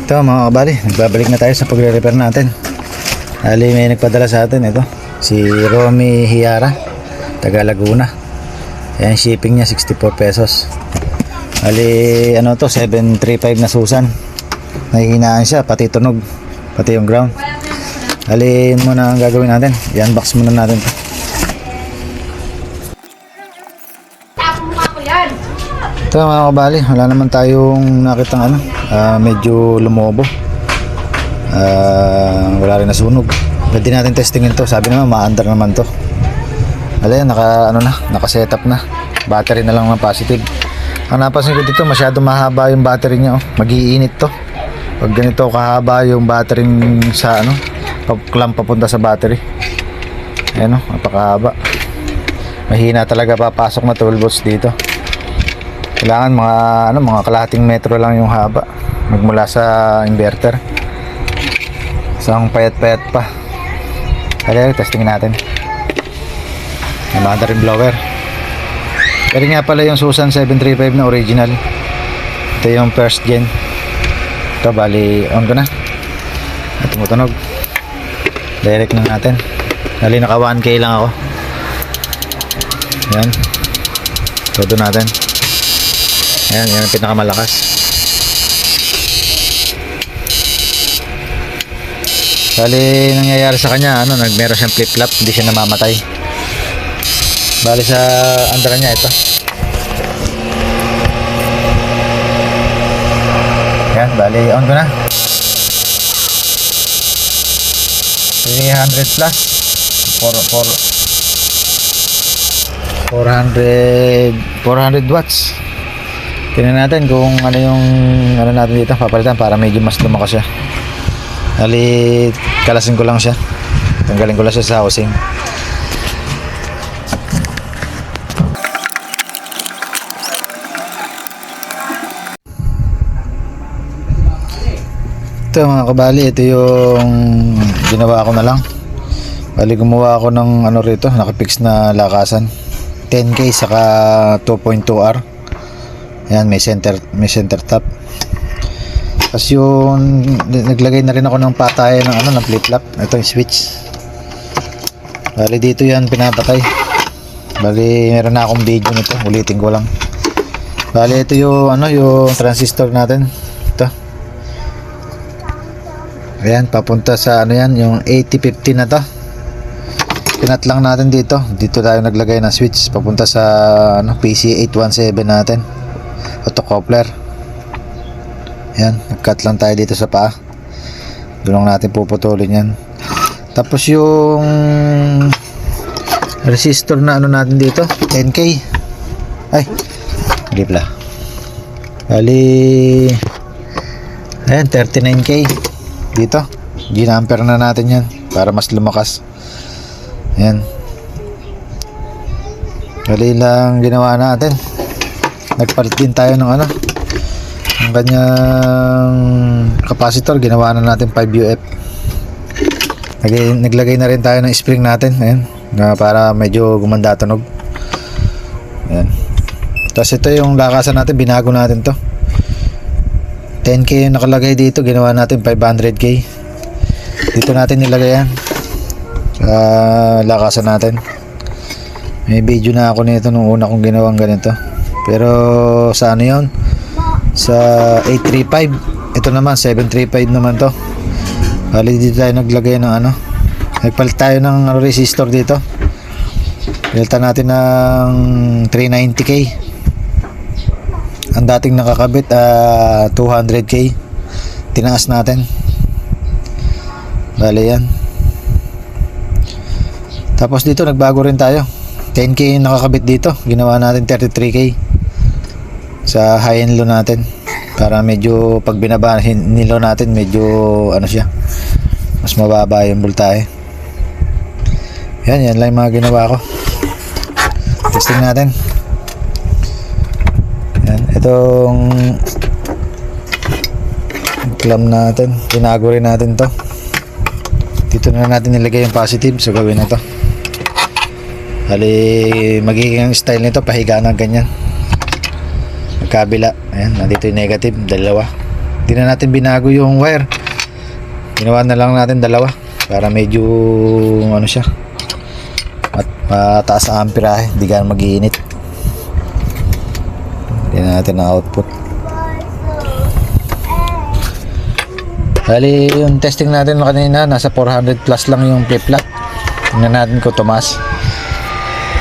Ito mga kabali, nagbabalik na tayo sa pagre-repair natin. Ali may nagpadala sa atin ito, si Romy Hiara, taga Laguna. Ayan, shipping niya 64 pesos. Ali ano to, 735 na Susan. Nahihinaan siya, pati tunog, pati yung ground. Ali muna ang gagawin natin, i-unbox muna natin to. Ito mga kabali, wala naman tayong nakitang ano, medyo lumobo. Wala rin nasunog. Pwede natin testingin to. Sabi naman ma-under naman to. Ayan, naka-setup na. Battery na lang ng positive. Ang napansin ko dito, masyado mahaba yung battery niya. Mag-iinit to. Pag ganito kahaba yung battery sa clamp papunta sa battery. Ayan napakahaba. Mahina talaga papasok na 12 volts dito. Kailangan mga kalahating metro lang yung haba magmula sa inverter. Isang payat-payat pa. Kaya testingin natin. May battery blower. Pero nga pala yung Susan 735 na original. Ito yung first gen. Ito bali on ko na. At tumutunog. Direct na natin. Bali naka 1K lang ako. Ayan. Todo natin. Ayan, yan ang pinakamalakas. Bali, nangyayari sa kanya, meron siyang flip-flop, hindi siya namamatay. Bali sa andara niya ito. Ayan, bali, on ko na. 300 plus. 400 watts. Tingnan natin kung ano yung natin dito papalitan para medyo mas lumakas siya. Ali, kalasin ko lang siya. Tanggalin ko lang siya sa housing. Ito mga kabali, ito yung ginawa ko na lang. Bali gumawa ako ng rito, nakapix na lakasan. 10K saka 2.2R. Ayan, may center top. Tapos yung naglagay na rin ako ng patayan ng flip-flop. Ito yung switch. Bali dito yan pinapatay. Bali meron na akong video nito, ulitin ko lang. Bali ito yung yung transistor natin. Ito. Ayan, papunta sa yung 8050 na to. Pinat lang natin dito. Dito tayo naglagay ng switch papunta sa PC817 natin. Autocoupler. Yan, nag-cut lang tayo dito sa paa. Doon natin puputulin yan. Tapos yung resistor na natin dito, 10K. Ay, hindi pala. Bali, ayan, 39K dito. Ginamper na natin yan para mas lumakas. Ayan. Bali lang ginawa natin. Nagpalit din tayo ng ang kanyang capacitor, ginawa na natin 5UF. Naglagay na rin tayo ng spring natin, ayan, para medyo gumanda tunog. Ayan. Tapos ito yung lakasan natin, binago natin to. 10K yung nakalagay dito, ginawa natin 500K. Dito natin nilagay yan sa lakasan natin. May video na ako nito nung una kong ginawang ganito. Pero sa yun? Sa 835. Ito naman 735 naman to. Bali dito tayo naglagay ng nagpalit tayo ng resistor dito. Pilitan natin ng 390K. Ang dating nakakabit 200K. Tinaas natin. Bali yan. Tapos dito nagbago rin tayo. 10K yung nakakabit dito. Ginawa natin 33K sa high and low natin para medyo pag binaba nilo natin medyo siya, mas mababa yung voltahe. Yan lang yung mga ginawa ko. Testing natin. Yan, itong clamp natin, tinago rin natin to. Dito na natin nilagay yung positive, so gawin na to. Bali magiging style nito pahiga na ganyan. Magkabila. Ayan, nandito yung negative, dalawa. Hindi na natin binago yung wire. Ginawa na lang natin dalawa para medyo ano siya, at mataas ang amperahe, hindi ganun mag-iinit. Hindi na natin ang output. Bali yung testing natin kanina, nasa 400 plus lang yung flip-flop. Tingnan natin kung tumaas.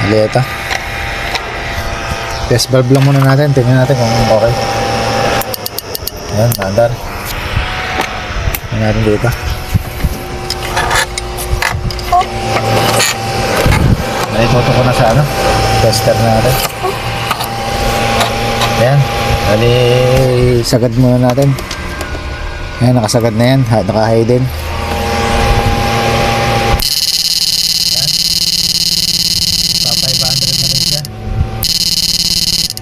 Bali ito, test valve lang muna natin, tingnan natin kung okay. Ayan, andar. Tingnan natin dito. Naituto ko na sa ano, tester natin. Ayan, bali sagad muna natin. Ayan, nakasagad na yan, naka-high din. Ayan, pa 500 na rin siya.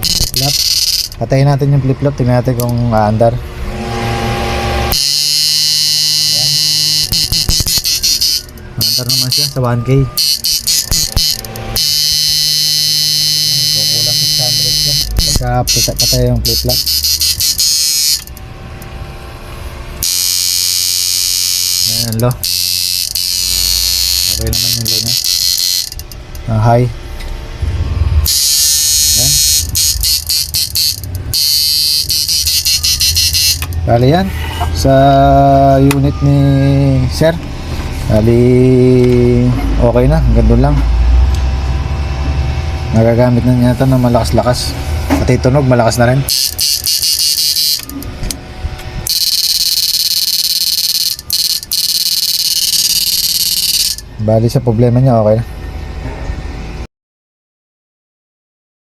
Flip-flop, patayin natin yung flip-flop, tingnan natin kung aandar. Ayan, aandar naman siya sa 1K. Kukulang 600 siya pagka patay yung flip-flop. Ayan, low. Okay naman yung low niya. High. Ayan. Bali yan sa unit ni sir. Bali okay na, gandun lang. Nagagamit na niya ito ng malakas-lakas. Pati tunog malakas na rin. Bali sa problema niya okay na.